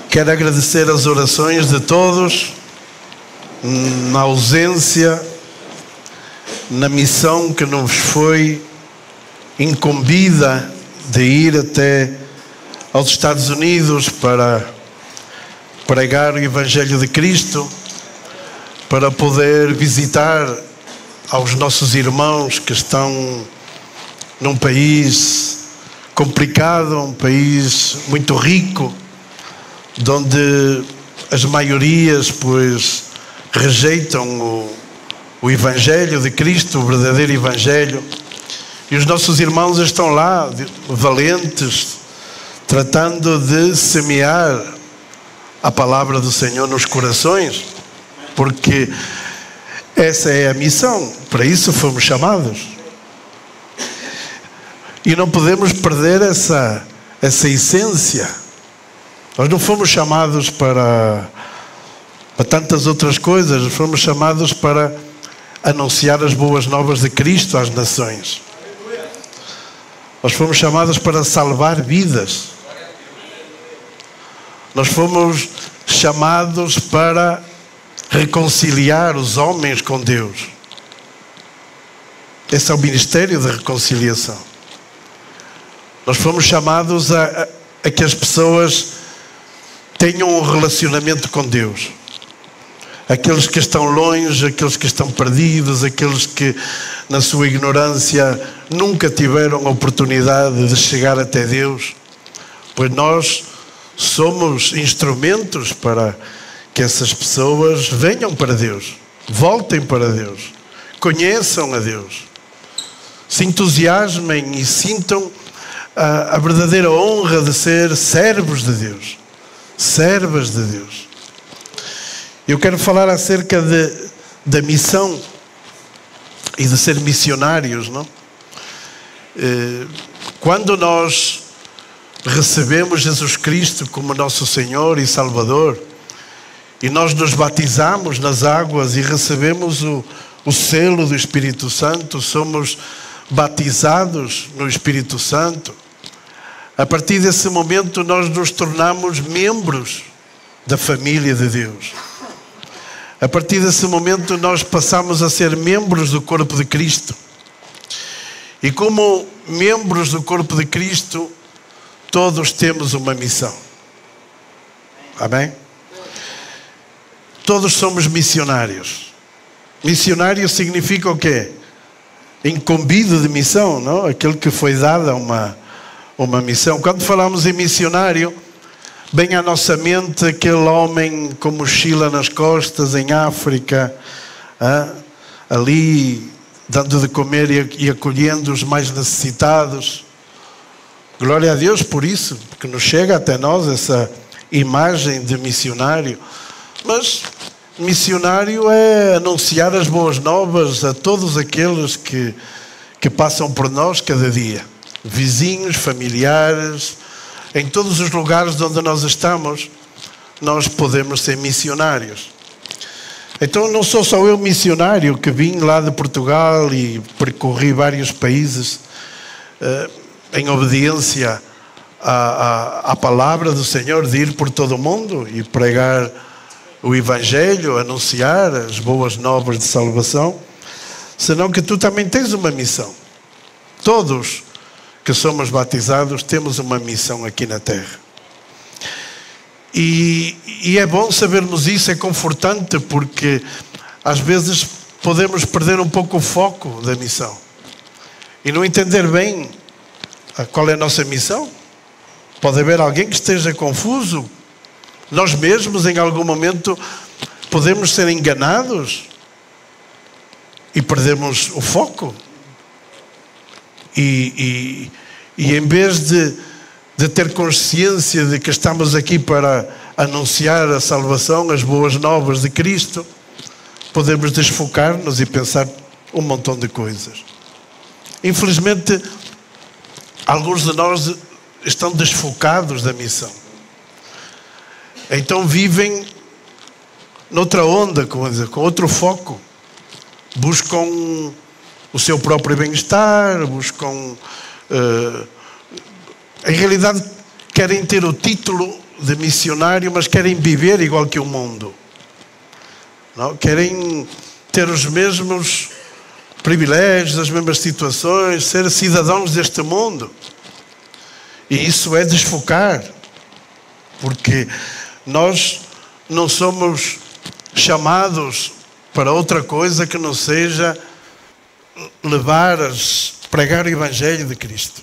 Quero agradecer as orações de todos, na ausência, na missão que nos foi incumbida de ir até aos Estados Unidos para pregar o Evangelho de Cristo, para poder visitar aos nossos irmãos que estão num país complicado, um país muito rico, onde as maiorias rejeitam o Evangelho de Cristo, o verdadeiro Evangelho, e os nossos irmãos estão lá, valentes, tratando de semear a palavra do Senhor nos corações, porque essa é a missão, para isso fomos chamados. E não podemos perder essa essência. Nós não fomos chamados para tantas outras coisas, fomos chamados para anunciar as boas novas de Cristo às nações. Nós fomos chamados para salvar vidas. Nós fomos chamados para reconciliar os homens com Deus. Esse é o ministério da reconciliação. Nós fomos chamados a que as pessoas tenham um relacionamento com Deus. Aqueles que estão longe, aqueles que estão perdidos, aqueles que na sua ignorância nunca tiveram a oportunidade de chegar até Deus, pois nós somos instrumentos para que essas pessoas venham para Deus, voltem para Deus, conheçam a Deus, se entusiasmem e sintam a verdadeira honra de ser servos de Deus, servas de Deus. Eu quero falar acerca da missão e de ser missionários, não? Quando nós recebemos Jesus Cristo como nosso Senhor e Salvador, e nós nos batizamos nas águas e recebemos o selo do Espírito Santo, somos batizados no Espírito Santo, a partir desse momento nós nos tornamos membros da família de Deus. A partir desse momento nós passamos a ser membros do corpo de Cristo. E como membros do corpo de Cristo, todos temos uma missão. Amém? Todos somos missionários. Missionário significa o quê? Incumbido de missão, não? Aquele que foi dado uma missão. Quando falamos em missionário, vem à nossa mente aquele homem com mochila nas costas em África, ali dando de comer e acolhendo os mais necessitados. Glória a Deus por isso, porque nos chega até nós essa imagem de missionário. Mas missionário é anunciar as boas novas a todos aqueles que passam por nós cada dia. Vizinhos, familiares, em todos os lugares onde nós estamos, nós podemos ser missionários. Então não sou só eu missionário que vim lá de Portugal e percorri vários países em obediência à palavra do Senhor, de ir por todo o mundo e pregar o Evangelho, anunciar as boas novas de salvação, senão que tu também tens uma missão. Todos que somos batizados temos uma missão aqui na terra. E é bom sabermos isso, é confortante, porque às vezes podemos perder um pouco o foco da missão e não entender bem qual é a nossa missão. Pode haver alguém que esteja confuso. Nós mesmos, em algum momento, podemos ser enganados e perdemos o foco. E em vez de ter consciência de que estamos aqui para anunciar a salvação, as boas novas de Cristo, podemos desfocar-nos e pensar um montão de coisas. Infelizmente, alguns de nós estão desfocados da missão. Então vivem noutra onda, com outro foco. Buscam o seu próprio bem-estar, buscam... em realidade, querem ter o título de missionário, mas querem viver igual que o mundo. Não? Querem ter os mesmos privilégios, as mesmas situações, ser cidadãos deste mundo. E isso é desfocar, porque nós não somos chamados para outra coisa que não seja pregar o Evangelho de Cristo.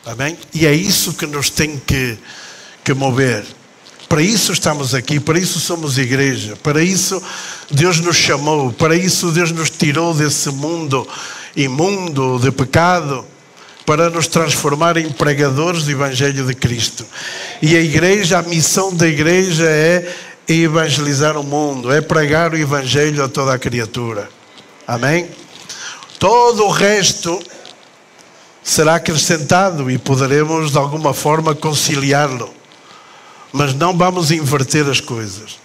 Amém? E é isso que nos tem que mover. Para isso estamos aqui, para isso somos igreja, para isso Deus nos chamou, para isso Deus nos tirou desse mundo imundo de pecado, para nos transformar em pregadores do Evangelho de Cristo. E a igreja, a missão da igreja é evangelizar o mundo, é pregar o Evangelho a toda a criatura. Amém? Todo o resto será acrescentado e poderemos de alguma forma conciliá-lo. Mas não vamos inverter as coisas.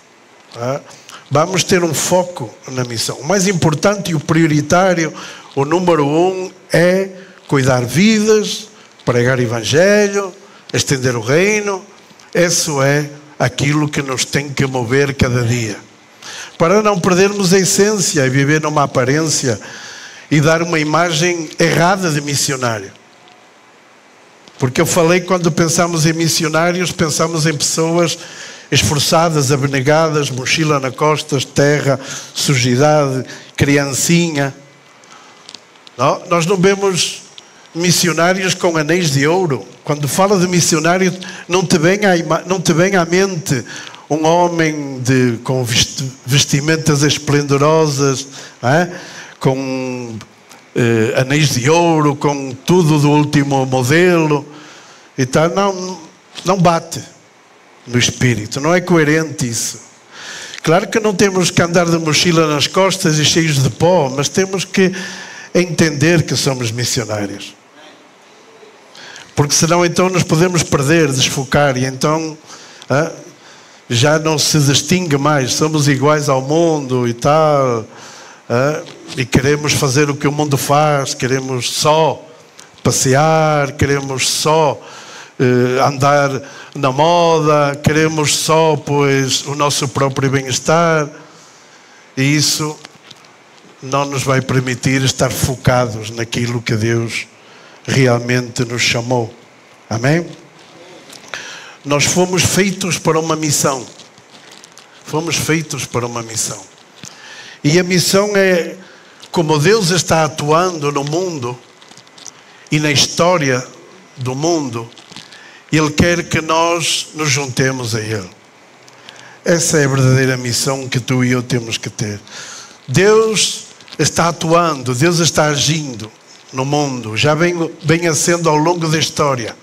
Tá? Vamos ter um foco na missão. O mais importante e o prioritário, o número 1, é cuidar vidas, pregar o Evangelho, estender o reino. Isso é aquilo que nos tem que mover cada dia. Para não perdermos a essência e viver numa aparência e dar uma imagem errada de missionário. Porque eu falei, quando pensamos em missionários, pensamos em pessoas esforçadas, abnegadas, mochila na costas, terra, sujidade, criancinha. Não? Nós não vemos missionários com anéis de ouro. Quando fala de missionário, não te vem à mente um homem com vestimentas esplendorosas, com anéis de ouro, com tudo do último modelo. Então não bate no espírito, não é coerente isso. Claro que não temos que andar de mochila nas costas e cheios de pó, mas temos que entender que somos missionários, porque senão então nos podemos perder, desfocar, e então já não se distingue mais, somos iguais ao mundo e tal. E queremos fazer o que o mundo faz, queremos só passear, queremos só andar na moda, queremos só o nosso próprio bem-estar, e isso não nos vai permitir estar focados naquilo que Deus realmente nos chamou. Amém? Nós fomos feitos para uma missão. Fomos feitos para uma missão. E a missão é, como Deus está atuando no mundo e na história do mundo, Ele quer que nós nos juntemos a Ele. Essa é a verdadeira missão que tu e eu temos que ter. Deus está atuando, Deus está agindo no mundo, já vem sendo ao longo da história.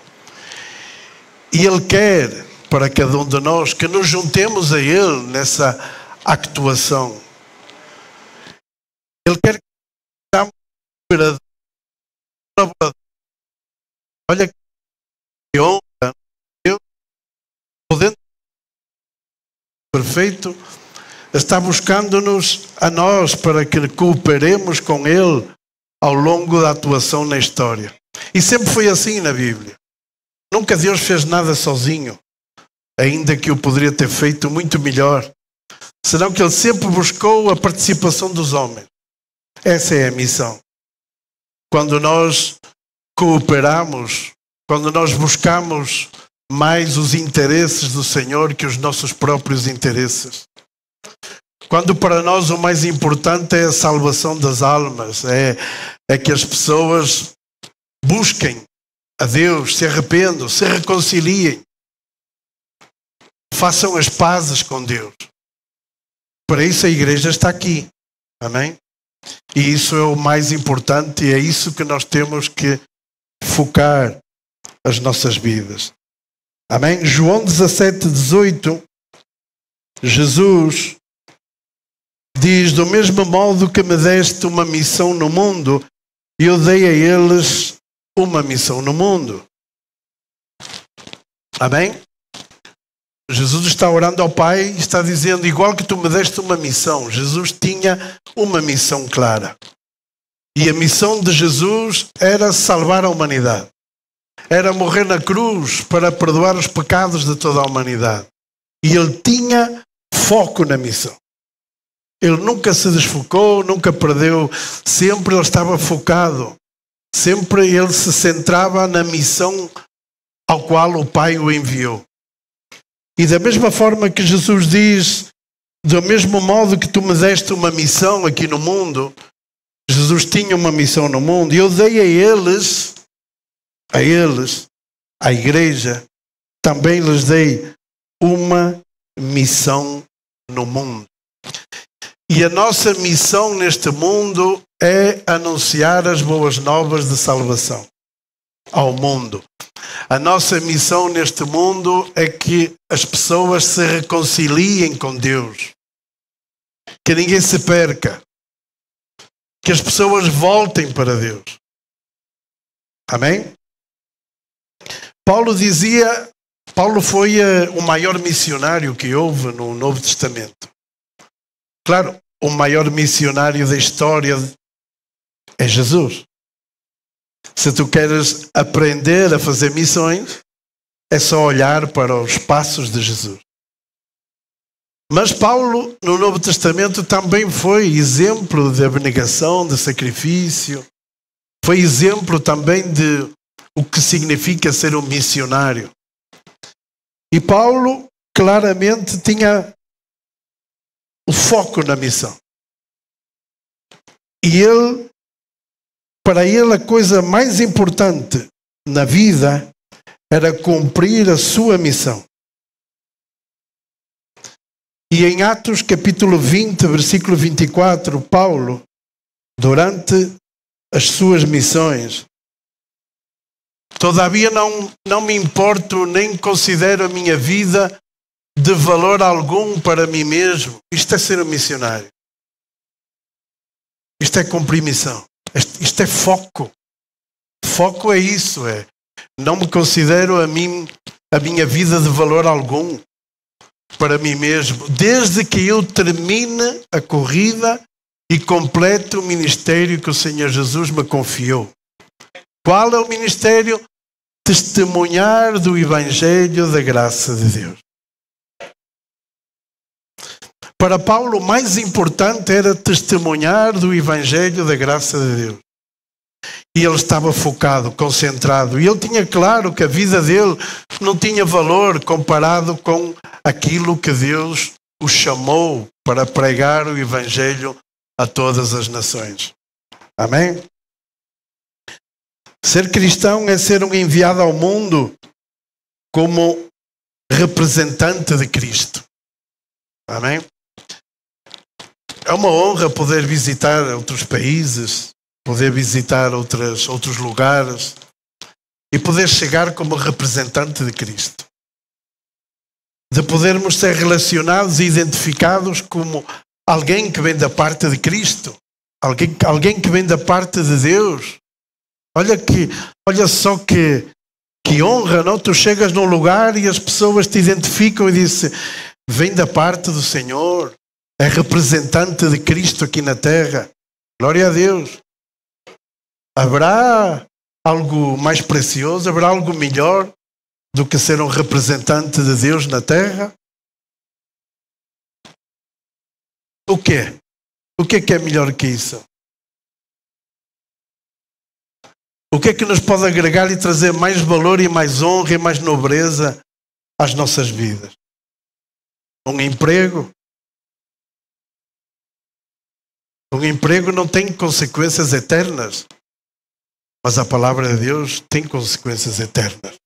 E Ele quer, para cada um de nós, que nos juntemos a Ele nessa actuação. Ele quer que sejamos colaboradores. Olha que honra. Deus, podendo perfeito, está buscando-nos a nós para que cooperemos com Ele ao longo da atuação na história. E sempre foi assim na Bíblia. Nunca Deus fez nada sozinho, ainda que o poderia ter feito muito melhor. Senão que Ele sempre buscou a participação dos homens. Essa é a missão. Quando nós cooperamos, quando nós buscamos mais os interesses do Senhor que os nossos próprios interesses. Quando para nós o mais importante é a salvação das almas, é que as pessoas busquem a Deus, se arrependam, se reconciliem, façam as pazes com Deus. Para isso a igreja está aqui. Amém? E isso é o mais importante, e é isso que nós temos que focar as nossas vidas. Amém? João 17:18, Jesus diz: do mesmo modo que me deste uma missão no mundo, eu dei a eles uma missão no mundo. Amém? Jesus está orando ao Pai e está dizendo, igual que tu me deste uma missão. Jesus tinha uma missão clara. E a missão de Jesus era salvar a humanidade. era morrer na cruz para perdoar os pecados de toda a humanidade. E ele tinha foco na missão. Ele nunca se desfocou, nunca perdeu. Sempre ele estava focado. Sempre ele se centrava na missão ao qual o Pai o enviou. E da mesma forma que Jesus diz, do mesmo modo que tu me deste uma missão aqui no mundo, Jesus tinha uma missão no mundo, e eu dei a eles, à igreja, também lhes dei uma missão no mundo. E a nossa missão neste mundo é anunciar as boas novas de salvação ao mundo. A nossa missão neste mundo é que as pessoas se reconciliem com Deus. Que ninguém se perca. Que as pessoas voltem para Deus. Amém? Paulo foi o maior missionário que houve no Novo Testamento. Claro, o maior missionário da história é Jesus. Se tu queres aprender a fazer missões, é só olhar para os passos de Jesus. Mas Paulo, no Novo Testamento, também foi exemplo de abnegação, de sacrifício. Foi exemplo também de o que significa ser um missionário. E Paulo claramente tinha o foco na missão. E para ele, a coisa mais importante na vida era cumprir a sua missão. E em Atos capítulo 20, versículo 24, Paulo, durante as suas missões, todavia não me importo nem considero a minha vida de valor algum para mim mesmo. Isto é ser um missionário. Isto é cumprir missão. Isto é foco. Foco é isso. Não me considero a minha vida de valor algum para mim mesmo, desde que eu termine a corrida e complete o ministério que o Senhor Jesus me confiou. Qual é o ministério? Testemunhar do Evangelho da graça de Deus. Para Paulo, o mais importante era testemunhar do Evangelho da graça de Deus. E ele estava focado, concentrado. E ele tinha claro que a vida dele não tinha valor comparado com aquilo que Deus o chamou para pregar o Evangelho a todas as nações. Amém? Ser cristão é ser um enviado ao mundo como representante de Cristo. Amém? É uma honra poder visitar outros países, poder visitar outros lugares e poder chegar como representante de Cristo. De podermos ser relacionados e identificados como alguém que vem da parte de Cristo, alguém que vem da parte de Deus. Olha só que honra, não? Tu chegas num lugar e as pessoas te identificam e dizem, vem da parte do Senhor, é representante de Cristo aqui na terra. Glória a Deus. Haverá algo mais precioso, haverá algo melhor do que ser um representante de Deus na terra? O quê? O que é melhor que isso? O que é que nos pode agregar e trazer mais valor e mais honra e mais nobreza às nossas vidas? Um emprego? Um emprego não tem consequências eternas, mas a palavra de Deus tem consequências eternas.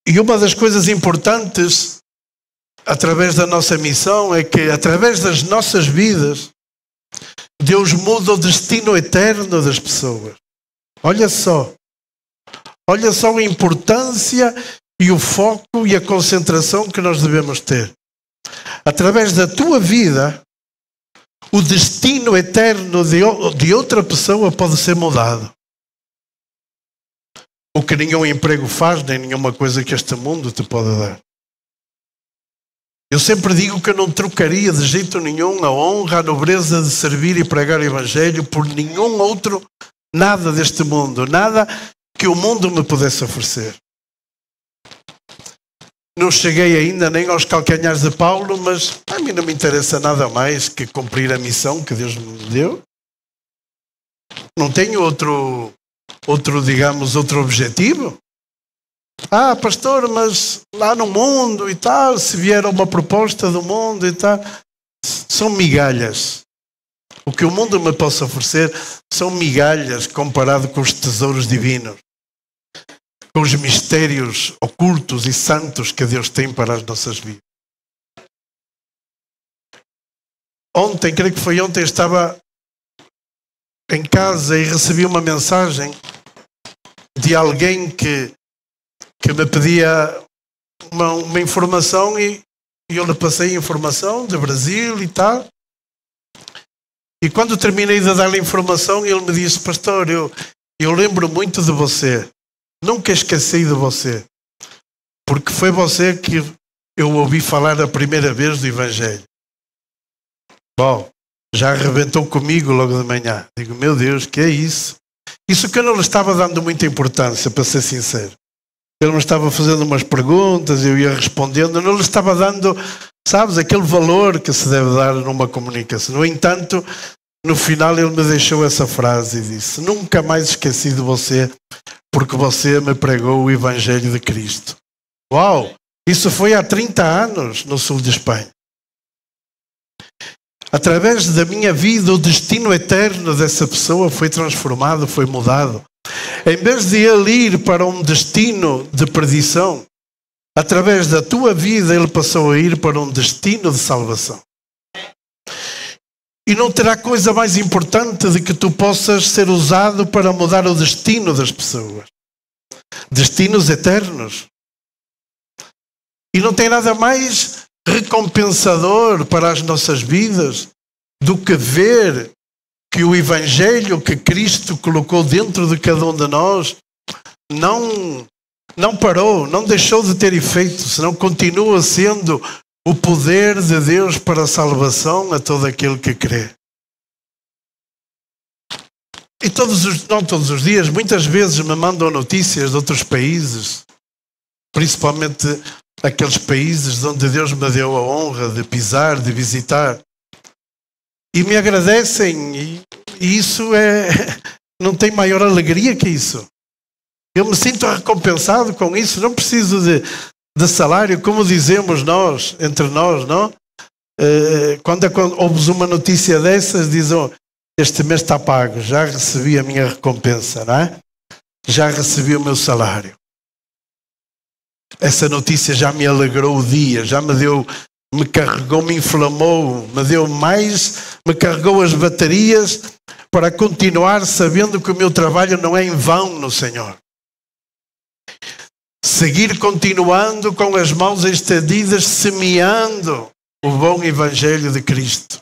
E uma das coisas importantes através da nossa missão é que através das nossas vidas Deus muda o destino eterno das pessoas. Olha só a importância e o foco e a concentração que nós devemos ter. Através da tua vida, o destino eterno de outra pessoa pode ser mudado. O que nenhum emprego faz, nem nenhuma coisa que este mundo te pode dar. Eu sempre digo que eu não trocaria de jeito nenhum a honra, a nobreza de servir e pregar o Evangelho por nenhum outro Nada deste mundo, nada que o mundo me pudesse oferecer. Não cheguei ainda nem aos calcanhares de Paulo, mas a mim não me interessa nada mais que cumprir a missão que Deus me deu. Não tenho outro objetivo. Pastor, mas lá no mundo e tal, se vier uma proposta do mundo e tal, são migalhas. O que o mundo me possa oferecer são migalhas comparado com os tesouros divinos, com os mistérios ocultos e santos que Deus tem para as nossas vidas. Ontem, creio que foi ontem, estava em casa e recebi uma mensagem de alguém que me pedia uma informação e eu lhe passei a informação de Brasil e tal. E quando terminei de dar-lhe a informação, ele me disse: pastor, eu lembro muito de você. Nunca esqueci de você. Porque foi você que eu ouvi falar a primeira vez do Evangelho. Bom, já arrebentou comigo logo de manhã. Digo, meu Deus, que é isso? Isso que eu não lhe estava dando muita importância, para ser sincero. Ele me estava fazendo umas perguntas, eu ia respondendo, eu não lhe estava dando, sabes, aquele valor que se deve dar numa comunicação. No entanto, no final ele me deixou essa frase e disse: nunca mais esqueci de você, porque você me pregou o Evangelho de Cristo. Uau! Isso foi há 30 anos no sul de Espanha. Através da minha vida, o destino eterno dessa pessoa foi transformado, foi mudado. Em vez de ele ir para um destino de perdição, através da tua vida ele passou a ir para um destino de salvação. E não terá coisa mais importante de que tu possas ser usado para mudar o destino das pessoas. Destinos eternos. E não tem nada mais recompensador para as nossas vidas do que ver que o Evangelho que Cristo colocou dentro de cada um de nós não parou, não deixou de ter efeito, senão continua sendo o poder de Deus para a salvação a todo aquele que crê. E não todos os dias, muitas vezes me mandam notícias de outros países, principalmente aqueles países onde Deus me deu a honra de pisar, de visitar. E me agradecem, e isso não tem maior alegria que isso. Eu me sinto recompensado com isso, não preciso de salário, como dizemos nós, entre nós, não? Quando ouves uma notícia dessas, dizem: este mês está pago, já recebi a minha recompensa, não é? Já recebi o meu salário. Essa notícia já me alegrou o dia, já me carregou, me inflamou, me carregou as baterias para continuar sabendo que o meu trabalho não é em vão no Senhor. Seguir continuando com as mãos estendidas, semeando o bom Evangelho de Cristo.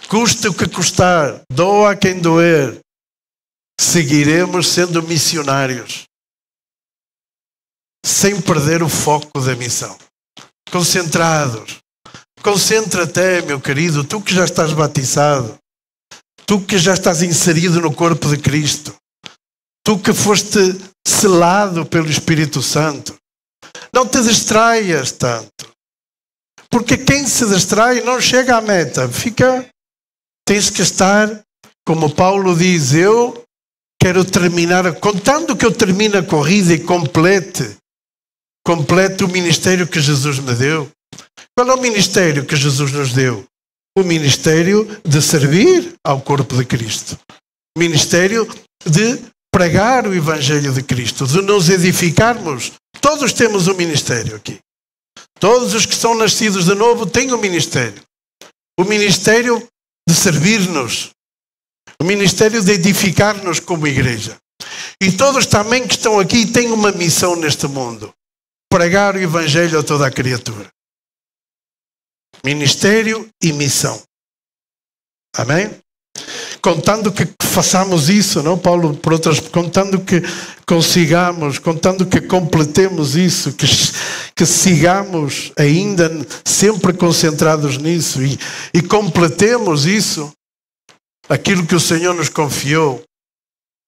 Custe o que custar, doa quem doer, seguiremos sendo missionários, sem perder o foco da missão. Concentrados. Concentra-te, meu querido, tu que já estás batizado, tu que já estás inserido no corpo de Cristo, tu que foste selado pelo Espírito Santo. Não te distraias tanto, porque quem se distrai não chega à meta. Tens que estar, como Paulo diz, eu quero terminar, contando que eu termine a corrida e complete o ministério que Jesus me deu. Qual é o ministério que Jesus nos deu? O ministério de servir ao corpo de Cristo. O ministério de pregar o Evangelho de Cristo, de nos edificarmos. Todos temos um ministério aqui. Todos os que são nascidos de novo têm um ministério. O ministério de servir-nos. O ministério de edificar-nos como igreja. E todos também que estão aqui têm uma missão neste mundo. Pregar o Evangelho a toda a criatura. Ministério e missão. Amém? Contando que façamos isso, não, Paulo? Contando que consigamos, contando que completemos isso, que sigamos ainda sempre concentrados nisso e completemos isso, aquilo que o Senhor nos confiou.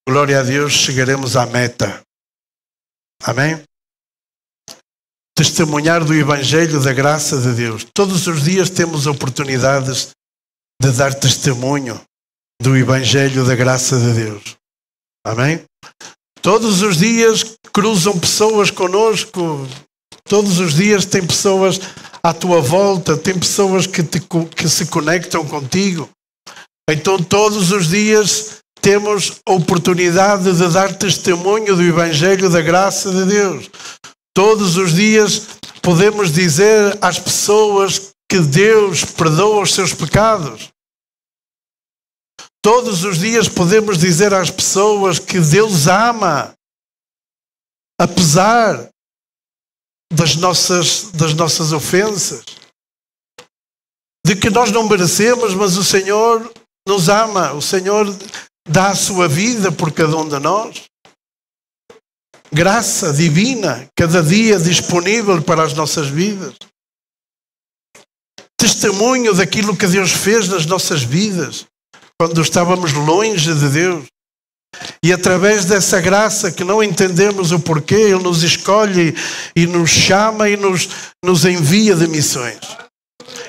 glória a Deus, chegaremos à meta. Amém? Testemunhar do Evangelho da graça de Deus. Todos os dias temos oportunidades de dar testemunho do Evangelho da graça de Deus. Amém? Todos os dias cruzam pessoas conosco. Todos os dias tem pessoas à tua volta. Tem pessoas que se conectam contigo. Então todos os dias temos a oportunidade de dar testemunho do Evangelho da graça de Deus. Todos os dias podemos dizer às pessoas que Deus perdoa os seus pecados. Todos os dias podemos dizer às pessoas que Deus ama, apesar das nossas ofensas, de que nós não merecemos, mas o Senhor nos ama, o Senhor dá a sua vida por cada um de nós. Graça divina, cada dia disponível para as nossas vidas. Testemunho daquilo que Deus fez nas nossas vidas, quando estávamos longe de Deus. E através dessa graça que não entendemos o porquê, Ele nos escolhe e nos chama e nos envia de missões.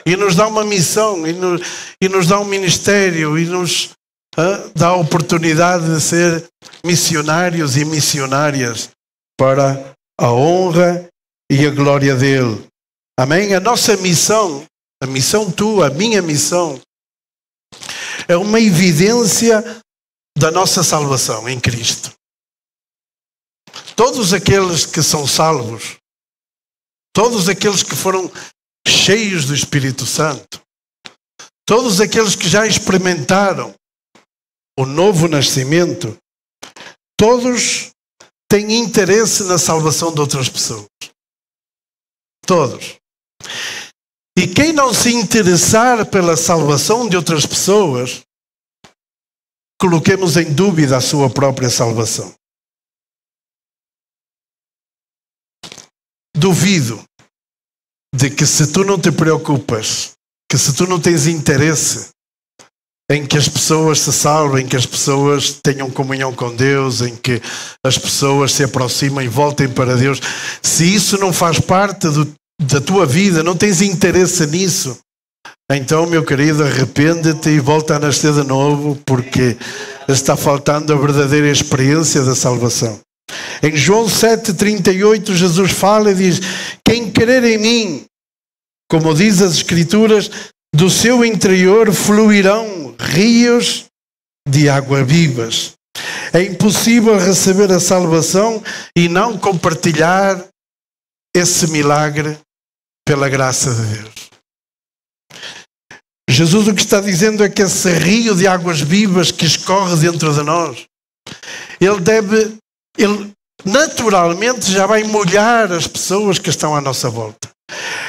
E nos dá uma missão, e nos dá um ministério, e nos dá a oportunidade de ser missionários e missionárias para a honra e a glória dEle. Amém? A nossa missão, a missão tua, a minha missão, é uma evidência da nossa salvação em Cristo. Todos aqueles que são salvos, todos aqueles que foram cheios do Espírito Santo, todos aqueles que já experimentaram o novo nascimento, todos têm interesse na salvação de outras pessoas. Todos. E quem não se interessar pela salvação de outras pessoas, coloquemos em dúvida a sua própria salvação. Duvido de que, se tu não te preocupas, que se tu não tens interesse em que as pessoas se salvem, que as pessoas tenham comunhão com Deus, em que as pessoas se aproximem e voltem para Deus, se isso não faz parte da tua vida, não tens interesse nisso, então, meu querido, arrepende-te e volta a nascer de novo, porque está faltando a verdadeira experiência da salvação. Em João 7,38, Jesus fala e diz: quem crer em mim, como diz as Escrituras, do seu interior fluirão rios de água vivas. É impossível receber a salvação e não compartilhar esse milagre pela graça de Deus. Jesus o que está dizendo é que esse rio de águas vivas que escorre dentro de nós, ele naturalmente já vai molhar as pessoas que estão à nossa volta.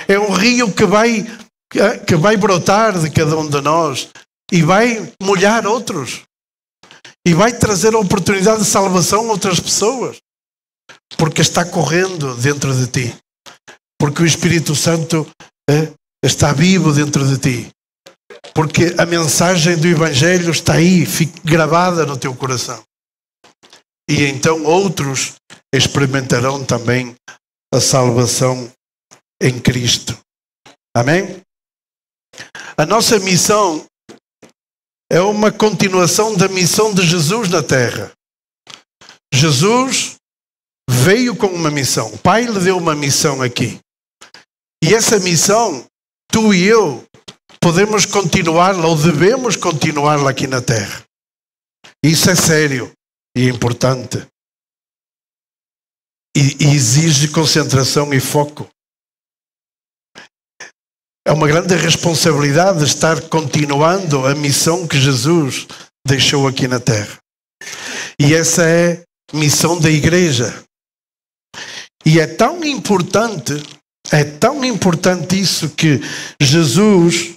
É um rio que vai brotar de cada um de nós e vai molhar outros. E vai trazer a oportunidade de salvação a outras pessoas. Porque está correndo dentro de ti. Porque o Espírito Santo está vivo dentro de ti. Porque a mensagem do Evangelho está aí, gravada no teu coração. E então outros experimentarão também a salvação em Cristo. Amém? A nossa missão é uma continuação da missão de Jesus na terra. Jesus veio com uma missão. O Pai lhe deu uma missão aqui. E essa missão, tu e eu, podemos continuá-la ou devemos continuá-la aqui na terra. Isso é sério e importante. E exige concentração e foco. É uma grande responsabilidade estar continuando a missão que Jesus deixou aqui na terra. E essa é a missão da igreja. E é tão importante isso que Jesus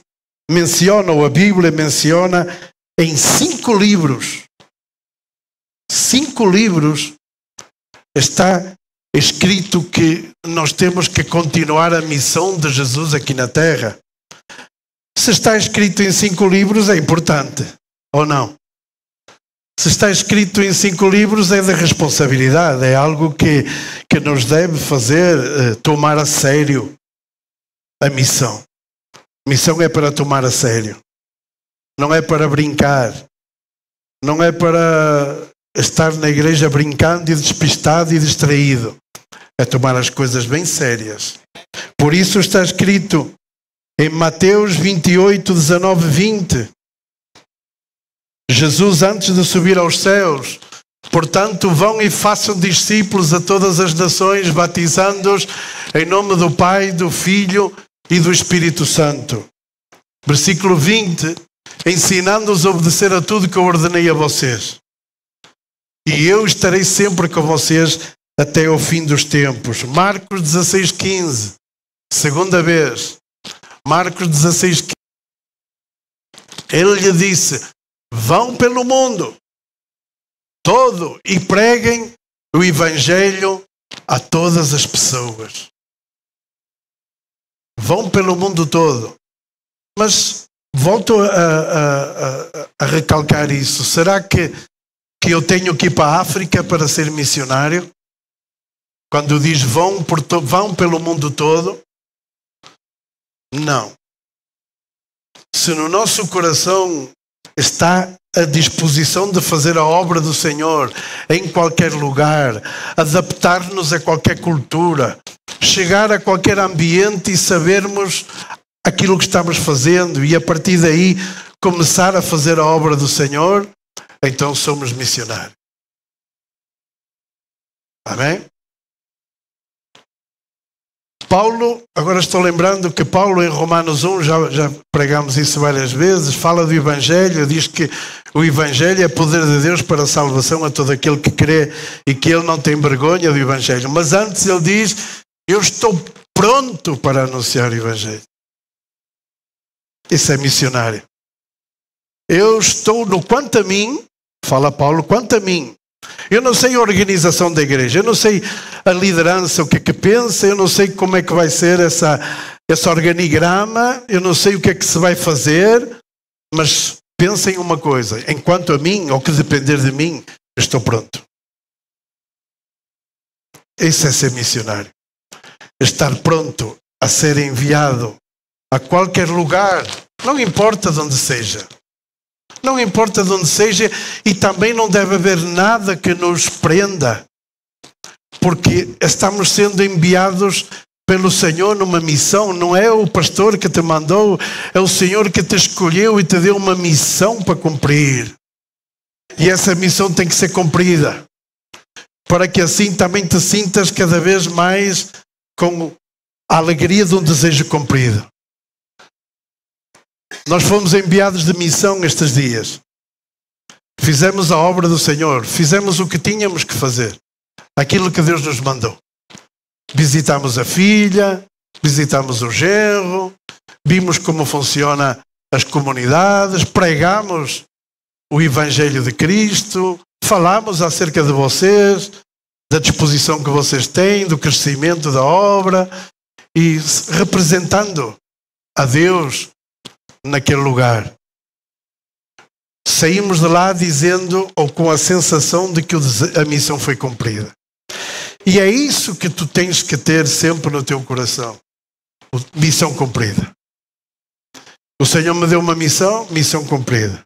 menciona, ou a Bíblia menciona, em 5 livros. 5 livros está escrito que nós temos que continuar a missão de Jesus aqui na terra. Se está escrito em 5 livros, é importante, ou não? Se está escrito em 5 livros, é da responsabilidade, é algo que nos deve fazer tomar a sério a missão. A missão é para tomar a sério. Não é para brincar. Não é para estar na igreja brincando e despistado e distraído. É tomar as coisas bem sérias. Por isso está escrito em Mateus 28, 19, 20. Jesus, antes de subir aos céus, portanto, vão e façam discípulos a todas as nações, batizando-os em nome do Pai, do Filho e do Espírito Santo. Versículo 20, ensinando-os a obedecer a tudo que eu ordenei a vocês. E eu estarei sempre com vocês até ao fim dos tempos. Marcos 16, 15. Segunda vez. Marcos 16, 15. Ele lhe disse: vão pelo mundo todo e preguem o Evangelho a todas as pessoas. Vão pelo mundo todo. Mas volto a recalcar isso. Será que eu tenho que ir para a África para ser missionário? Quando diz vão pelo mundo todo? Não. Se no nosso coração está à disposição de fazer a obra do Senhor em qualquer lugar, adaptar-nos a qualquer cultura, chegar a qualquer ambiente e sabermos aquilo que estamos fazendo e a partir daí começar a fazer a obra do Senhor, então somos missionários. Amém? Paulo, agora estou lembrando que Paulo em Romanos 1, já pregamos isso várias vezes, fala do Evangelho, diz que o Evangelho é poder de Deus para a salvação a todo aquele que crê e que ele não tem vergonha do Evangelho. Mas antes ele diz, eu estou pronto para anunciar o Evangelho. Isso é missionário. Eu estou no quanto a mim, fala Paulo, quanto a mim. Eu não sei a organização da igreja, eu não sei a liderança, o que é que pensa, eu não sei como é que vai ser esse organigrama, eu não sei o que é que se vai fazer, mas pensem uma coisa, enquanto a mim, ou que depender de mim, eu estou pronto. Esse é ser missionário. Estar pronto a ser enviado a qualquer lugar, não importa de onde seja. Não importa de onde seja, e também não deve haver nada que nos prenda, porque estamos sendo enviados pelo Senhor numa missão. Não é o pastor que te mandou, é o Senhor que te escolheu e te deu uma missão para cumprir. E essa missão tem que ser cumprida, para que assim também te sintas cada vez mais com a alegria de um desejo cumprido. Nós fomos enviados de missão estes dias. Fizemos a obra do Senhor. Fizemos o que tínhamos que fazer. Aquilo que Deus nos mandou. Visitamos a filha, visitamos o genro, vimos como funciona as comunidades, pregamos o Evangelho de Cristo, falamos acerca de vocês, da disposição que vocês têm, do crescimento da obra e representando a Deus naquele lugar. Saímos de lá dizendo, ou com a sensação de que a missão foi cumprida. E é isso que tu tens que ter sempre no teu coração. Missão cumprida. O Senhor me deu uma missão, missão cumprida.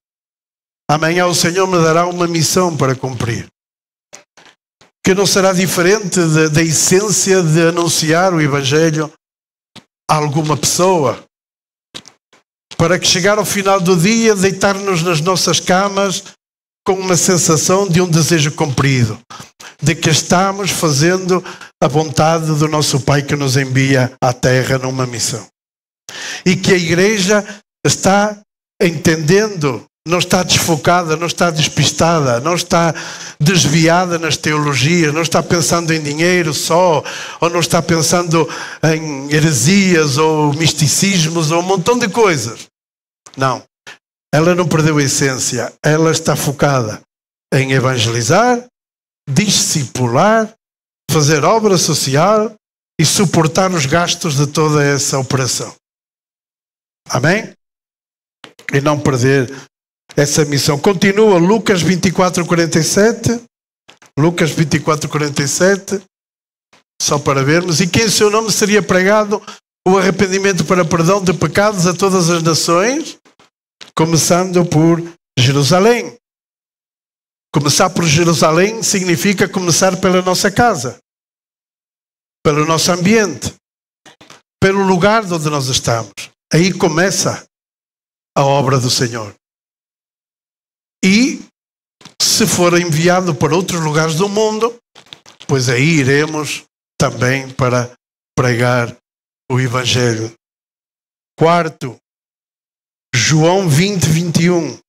Amanhã o Senhor me dará uma missão para cumprir. Que não será diferente da essência de anunciar o Evangelho a alguma pessoa. Para que chegar ao final do dia, deitar-nos nas nossas camas com uma sensação de um desejo cumprido. De que estamos fazendo a vontade do nosso Pai que nos envia à Terra numa missão. E que a igreja está entendendo, não está desfocada, não está despistada, não está desviada nas teologias, não está pensando em dinheiro só, ou não está pensando em heresias ou misticismos ou um montão de coisas. Não. Ela não perdeu a essência. Ela está focada em evangelizar, discipular, fazer obra social e suportar os gastos de toda essa operação. Amém? E não perder essa missão. Continua Lucas 24:47. Lucas 24:47. Só para vermos. E que em seu nome seria pregado o arrependimento para perdão de pecados a todas as nações, começando por Jerusalém. Começar por Jerusalém significa começar pela nossa casa, pelo nosso ambiente, pelo lugar onde nós estamos. Aí começa a obra do Senhor. E se for enviado para outros lugares do mundo, pois aí iremos também para pregar o Evangelho. Quarto, João 20:21.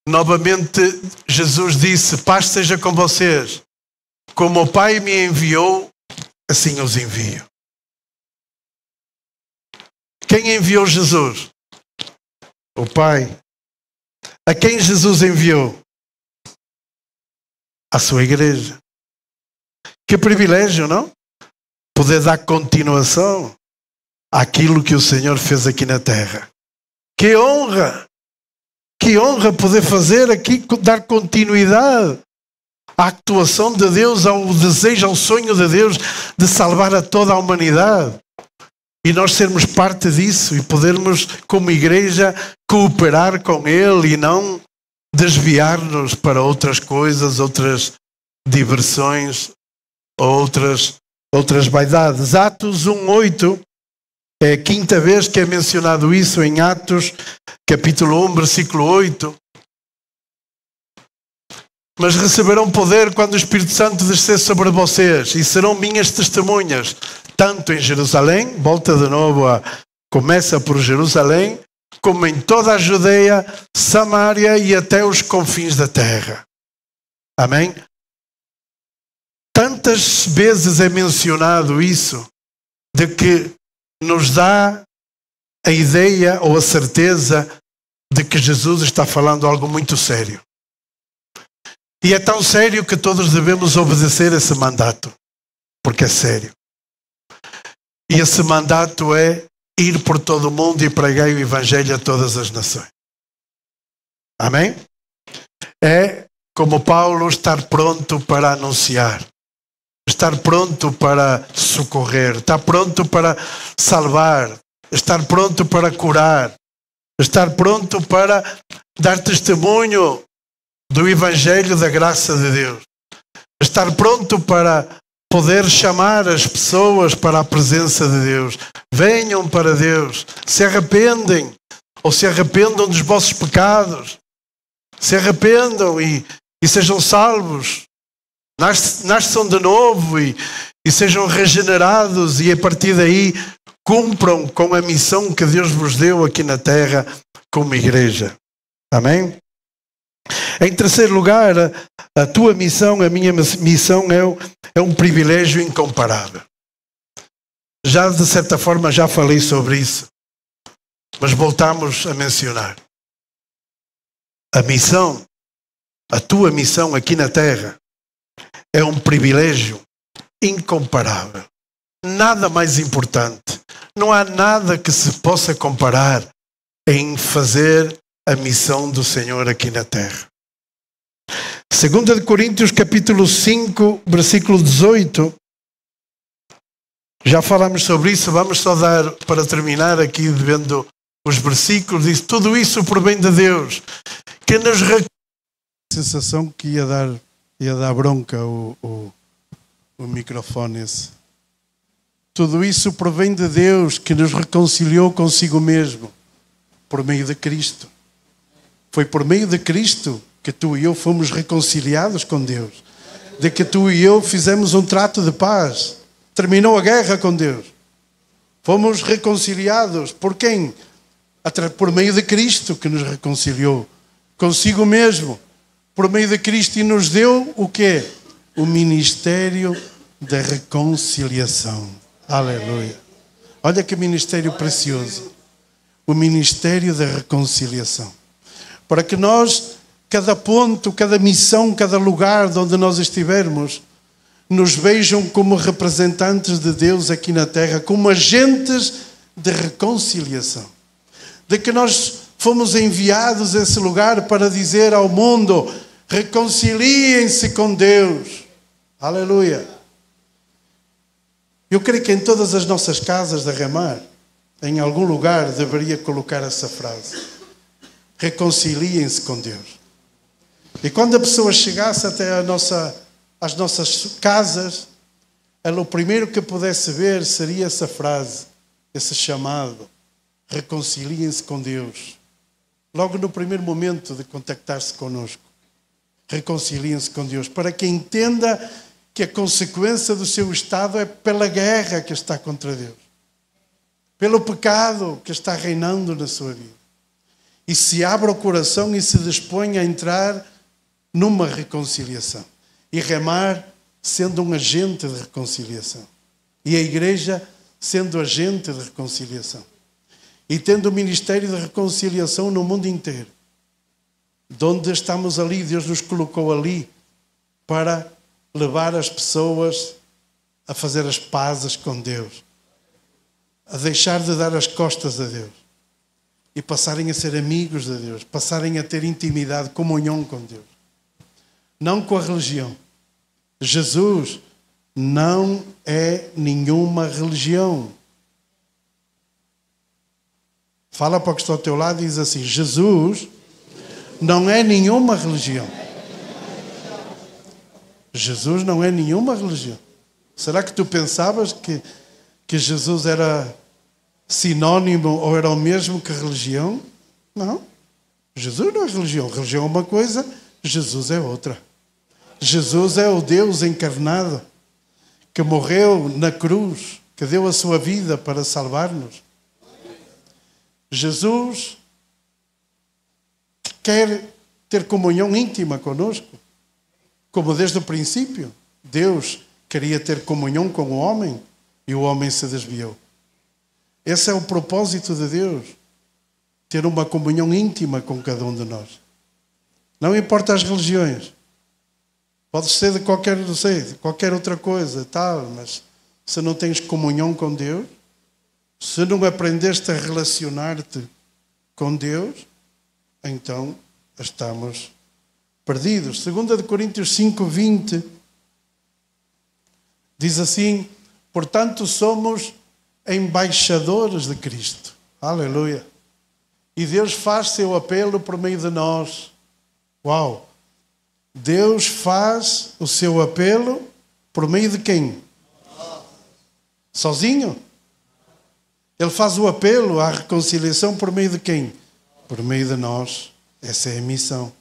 Novamente Jesus disse: paz seja com vocês. Como o Pai me enviou, assim os envio. Quem enviou Jesus? O Pai. A quem Jesus enviou? A sua igreja. Que privilégio, não? Poder dar continuação àquilo que o Senhor fez aqui na terra. Que honra! Que honra poder fazer aqui, dar continuidade à atuação de Deus, ao desejo, ao sonho de Deus de salvar a toda a humanidade. E nós sermos parte disso e podermos, como igreja, cooperar com Ele e não desviar-nos para outras coisas, outras diversões, outras vaidades. Atos 1:8 é a quinta vez que é mencionado isso em Atos, capítulo 1, versículo 8. Mas receberão poder quando o Espírito Santo descer sobre vocês e serão minhas testemunhas, tanto em Jerusalém, volta de novo começa por Jerusalém, como em toda a Judeia, Samaria e até os confins da terra. Amém? Tantas vezes é mencionado isso, de que nos dá a ideia ou a certeza de que Jesus está falando algo muito sério. E é tão sério que todos devemos obedecer esse mandato, porque é sério. E esse mandato é ir por todo o mundo e pregar o Evangelho a todas as nações. Amém? É como Paulo estar pronto para anunciar, estar pronto para socorrer, estar pronto para salvar, estar pronto para curar, estar pronto para dar testemunho do Evangelho da graça de Deus, estar pronto para poder chamar as pessoas para a presença de Deus. Venham para Deus, se arrependem, ou se arrependam dos vossos pecados, se arrependam e sejam salvos, nasçam de novo e sejam regenerados e a partir daí cumpram com a missão que Deus vos deu aqui na terra como igreja. Amém? Em terceiro lugar, a tua missão, a minha missão é um privilégio incomparável. Já de certa forma já falei sobre isso, mas voltamos a mencionar. A missão, a tua missão aqui na terra é um privilégio incomparável. Nada mais importante. Não há nada que se possa comparar em fazer a missão do Senhor aqui na terra. 2 Coríntios capítulo 5, versículo 18. Já falamos sobre isso, vamos só dar, para terminar aqui, vendo os versículos, diz: tudo isso provém de Deus, que nos sensação que ia dar bronca o microfone esse. Tudo isso provém de Deus, que nos reconciliou consigo mesmo, por meio de Cristo. Foi por meio de Cristo que tu e eu fomos reconciliados com Deus. De que tu e eu fizemos um trato de paz. Terminou a guerra com Deus. Fomos reconciliados. Por quem? Por meio de Cristo, que nos reconciliou consigo mesmo. Por meio de Cristo, e nos deu o quê? O ministério da reconciliação. Aleluia. Olha que ministério precioso. O ministério da reconciliação. Para que nós, cada ponto, cada missão, cada lugar onde nós estivermos, nos vejam como representantes de Deus aqui na terra, como agentes de reconciliação. de que nós fomos enviados a esse lugar para dizer ao mundo: reconciliem-se com Deus. Aleluia. Eu creio que em todas as nossas casas de Remar, em algum lugar deveria colocar essa frase: reconciliem-se com Deus. E quando a pessoa chegasse até às nossas casas, ela o primeiro que pudesse ver seria essa frase, esse chamado: reconciliem-se com Deus. Logo no primeiro momento de contactar-se connosco, reconciliem-se com Deus, para que entenda que a consequência do seu estado é pela guerra que está contra Deus, pelo pecado que está reinando na sua vida. E se abra o coração e se dispõe a entrar numa reconciliação. E Remar sendo um agente de reconciliação. E a igreja sendo agente de reconciliação. E tendo o ministério de reconciliação no mundo inteiro. De onde estamos ali, Deus nos colocou ali para levar as pessoas a fazer as pazes com Deus. A deixar de dar as costas a Deus. E passarem a ser amigos de Deus. Passarem a ter intimidade, comunhão com Deus. Não com a religião. Jesus não é nenhuma religião. Fala para o que está ao teu lado e diz assim: Jesus não é nenhuma religião. Jesus não é nenhuma religião. Será que tu pensavas que Jesus era sinónimo ou era o mesmo que religião? Não. Jesus não é religião. Religião é uma coisa, Jesus é outra. Jesus é o Deus encarnado que morreu na cruz, que deu a sua vida para salvar-nos. Jesus quer ter comunhão íntima conosco, como desde o princípio Deus queria ter comunhão com o homem e o homem se desviou. Esse é o propósito de Deus, ter uma comunhão íntima com cada um de nós. Não importa as religiões. Pode ser de qualquer, não sei, de qualquer outra coisa, tal, mas se não tens comunhão com Deus, se não aprendeste a relacionar-te com Deus, então estamos perdidos. 2 Coríntios 5:20 diz assim: portanto somos embaixadores de Cristo. Aleluia. E Deus faz seu apelo por meio de nós. Uau! Deus faz o seu apelo por meio de quem? Sozinho? Ele faz o apelo à reconciliação por meio de quem? Por meio de nós. Essa é a missão.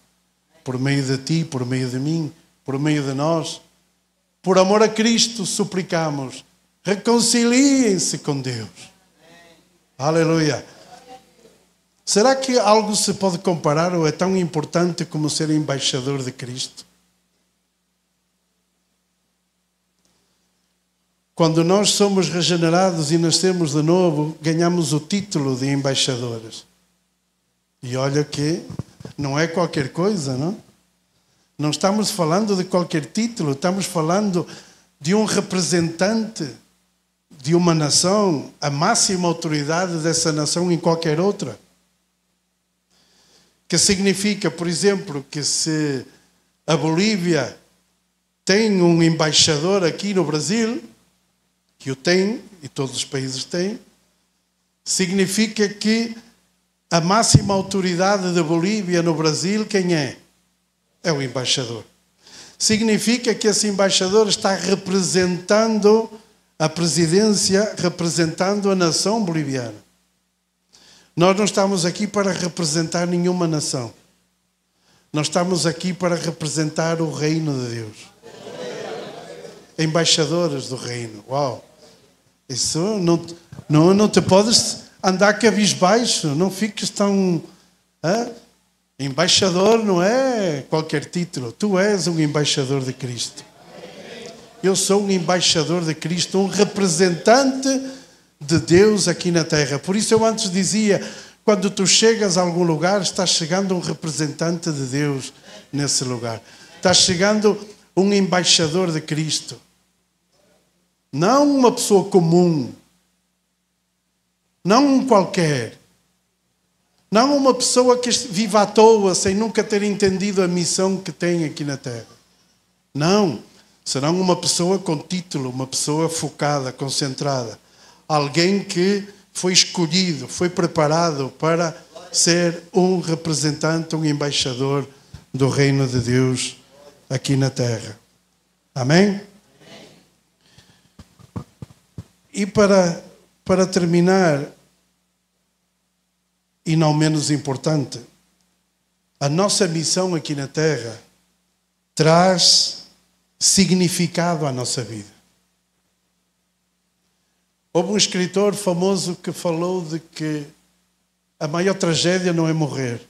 Por meio de ti, por meio de mim, por meio de nós. Por amor a Cristo, suplicamos: reconciliem-se com Deus. Aleluia. Será que algo se pode comparar ou é tão importante como ser embaixador de Cristo? Quando nós somos regenerados e nascemos de novo, ganhamos o título de embaixadores. E olha que não é qualquer coisa, não? Não estamos falando de qualquer título, estamos falando de um representante de uma nação, a máxima autoridade dessa nação em qualquer outra. Que significa, por exemplo, que se a Bolívia tem um embaixador aqui no Brasil, que o tem, e todos os países têm, significa que a máxima autoridade da Bolívia no Brasil, quem é? É o embaixador. Significa que esse embaixador está representando a presidência, representando a nação boliviana. Nós não estamos aqui para representar nenhuma nação. Nós estamos aqui para representar o reino de Deus. Embaixadores do reino. Uau! Isso não te podes andar cabisbaixo. Não fiques tão... Embaixador não é qualquer título. Tu és um embaixador de Cristo. Eu sou um embaixador de Cristo, um representante de Deus aqui na terra. Por isso eu antes dizia, quando tu chegas a algum lugar, está chegando um representante de Deus nesse lugar. Está chegando um embaixador de Cristo. Não uma pessoa comum. Não um qualquer. Não uma pessoa que vive à toa, sem nunca ter entendido a missão que tem aqui na Terra. Não. Será uma pessoa com título, uma pessoa focada, concentrada. Alguém que foi escolhido, foi preparado para ser um representante, um embaixador do reino de Deus aqui na Terra. Amém? E para terminar, e não menos importante, a nossa missão aqui na Terra traz significado à nossa vida. Houve um escritor famoso que falou de que a maior tragédia não é morrer.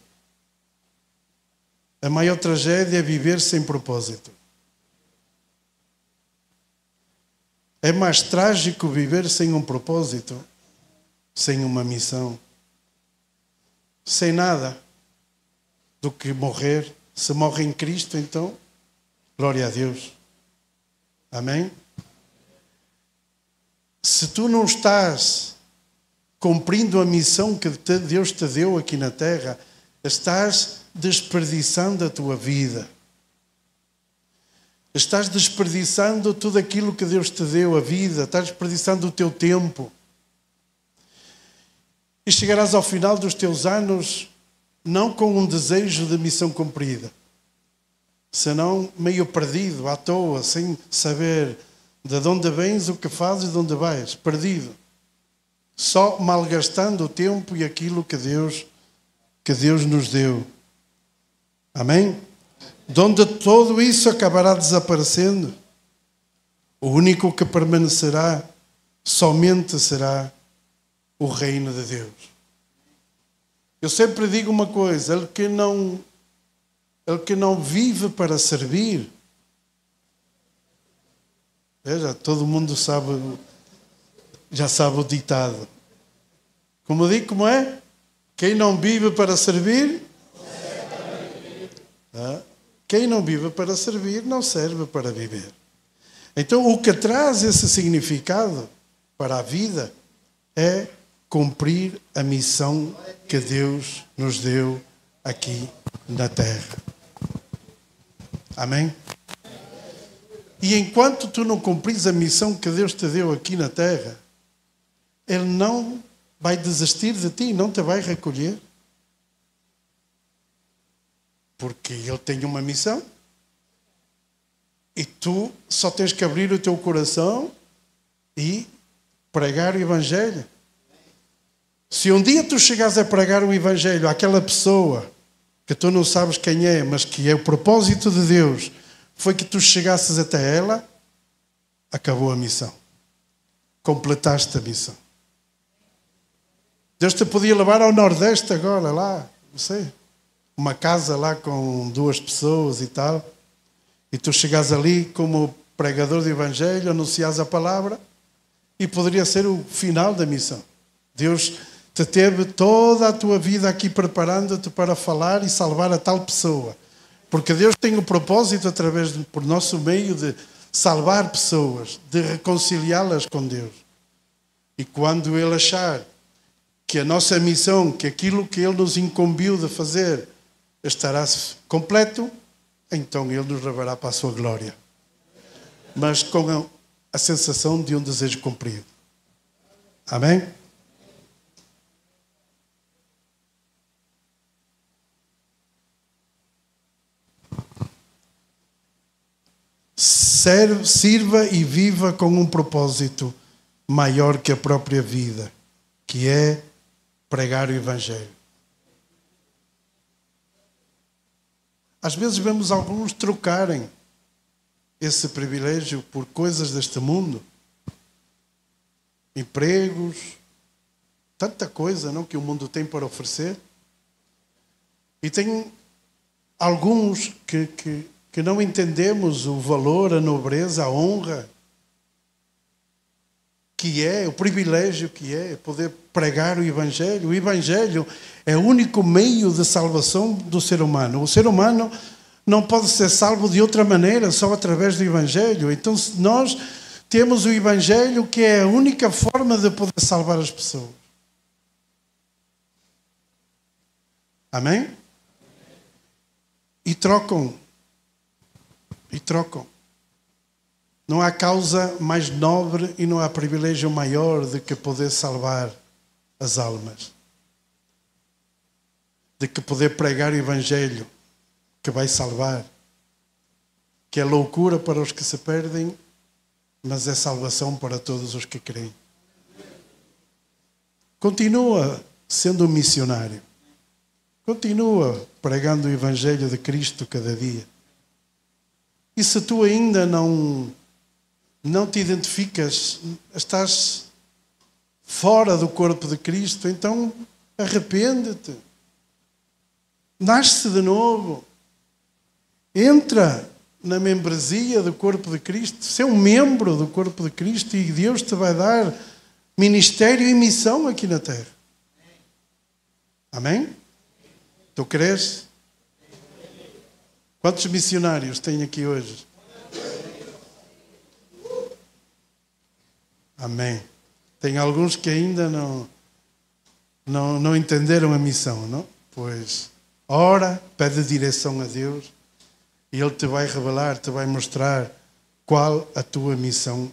A maior tragédia é viver sem propósito. É mais trágico viver sem um propósito, sem uma missão, sem nada, do que morrer. Se morre em Cristo, então, glória a Deus. Amém? Se tu não estás cumprindo a missão que Deus te deu aqui na Terra, estás desperdiçando a tua vida. Estás desperdiçando tudo aquilo que Deus te deu, a vida. Estás desperdiçando o teu tempo. E chegarás ao final dos teus anos não com um desejo de missão cumprida, senão meio perdido, à toa, sem saber de onde vens, o que fazes, de onde vais. Perdido. Só malgastando o tempo e aquilo que Deus nos deu. Amém? De onde tudo isso acabará desaparecendo, o único que permanecerá somente será o reino de Deus. Eu sempre digo uma coisa: ele que não vive para servir, veja, todo mundo sabe, já sabe o ditado. Como digo, como é? Quem não vive para servir, quem não vive para servir, não serve para viver. Então, o que traz esse significado para a vida é cumprir a missão que Deus nos deu aqui na Terra. Amém? E enquanto tu não cumpris a missão que Deus te deu aqui na Terra, Ele não vai desistir de ti, não te vai recolher. Porque Ele tem uma missão e tu só tens que abrir o teu coração e pregar o Evangelho. Se um dia tu chegares a pregar o Evangelho àquela pessoa que tu não sabes quem é, mas que é o propósito de Deus, foi que tu chegasses até ela, acabou a missão. Completaste a missão. Deus te podia levar ao Nordeste agora, lá, não sei, uma casa lá com 2 pessoas e tal, e tu chegas ali como pregador do Evangelho, anuncias a palavra, e poderia ser o final da missão. Deus te teve toda a tua vida aqui preparando-te para falar e salvar a tal pessoa. Porque Deus tem o propósito, por nosso meio, de salvar pessoas, de reconciliá-las com Deus. E quando Ele achar que a nossa missão, que aquilo que Ele nos incumbiu de fazer, estará completo, então Ele nos levará para a sua glória. Mas com a sensação de um desejo cumprido. Amém? Sirva e viva com um propósito maior que a própria vida, que é pregar o Evangelho. Às vezes vemos alguns trocarem esse privilégio por coisas deste mundo, empregos, tanta coisa, não, que o mundo tem para oferecer. E tem alguns que não entendemos o valor, a nobreza, a honra que é, o privilégio que é poder pregar o Evangelho. O Evangelho é o único meio de salvação do ser humano. O ser humano não pode ser salvo de outra maneira, só através do Evangelho. Então nós temos o Evangelho, que é a única forma de poder salvar as pessoas. Amém? E trocam. E trocam. Não há causa mais nobre e não há privilégio maior do que poder salvar as almas. De que poder pregar o Evangelho que vai salvar. Que é loucura para os que se perdem, mas é salvação para todos os que creem. Continua sendo um missionário. Continua pregando o Evangelho de Cristo cada dia. E se tu ainda não te identificas, estás fora do corpo de Cristo, então arrepende-te. Nasce de novo. Entra na membresia do corpo de Cristo. Ser um membro do corpo de Cristo e Deus te vai dar ministério e missão aqui na terra. Amém? Tu crês? Quantos missionários tem aqui hoje? Amém. Tem alguns que ainda não entenderam a missão, não? Pois, ora, pede direção a Deus e Ele te vai revelar, te vai mostrar qual a tua missão